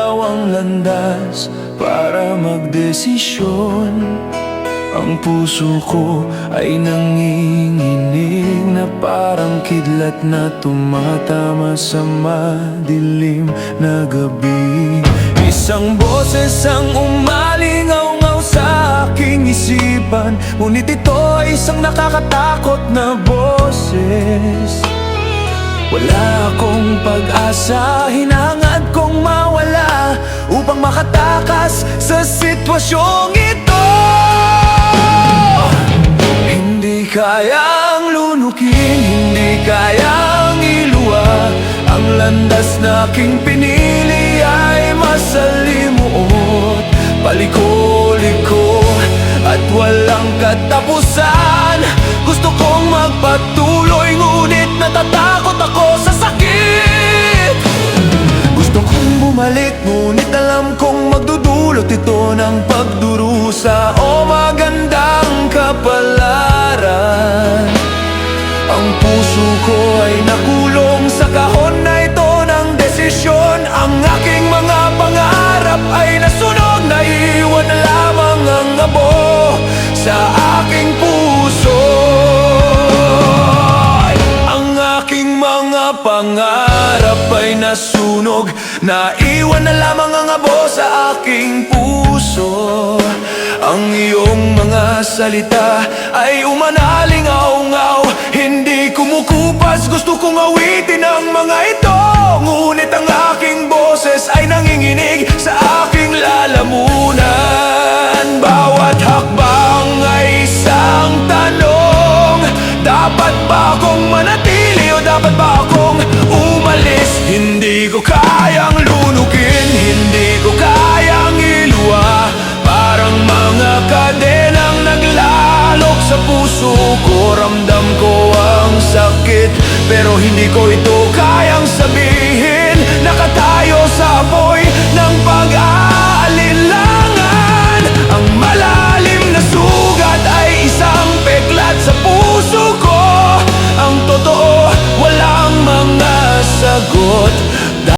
dalawang landas para magdesisyon. Ang puso ko ay nanginginig na parang kidlat na tumatama sa madilim na gabi. Isang boses ang umalingaw-ngaw sa aking isipan, ngunit ito ay isang nakakatakot na boses. Wala akong pag-asa, hinahangad kong mawala upang makatakas sa sitwasyong ito. Hindi kayang lunukin, hindi kayang iluwa. Ang landas na aking pinili ay masalimuot, paliko-liko at walang katapusan. Gusto kong magpatuloy ngunit natatakot ako sa sakit. Gusto kong bumalik ngunit alam kong magdudulot ito ng pagdurusa o magandang kapalaran. Ang puso ko ay nakulong sa kahon na ito ng desisyon. Ang aking mga pangarap ay nasunog, naiwan na lamang ang abo sa aking puso. Ang aking mga pangarap ay nasunog, naiwan na lamang ang abo sa aking puso. Ang iyong mga salita ay umanalingaw-ngaw, hindi kumukupas. Gusto kong awitin ang mga ito, ngunit ang aking boses ay nanginginig sa aking lalamunan. Bawat hakbang ay isang tanong, dapat ba akong manatili o dapat ba akong umalis? Hindi ko kayang lunukin, hindi ko kayang iluwa. Parang mga kadenang naglalok sa puso ko. Ramdam ko ang sakit, pero hindi ko ito kayang sabihin.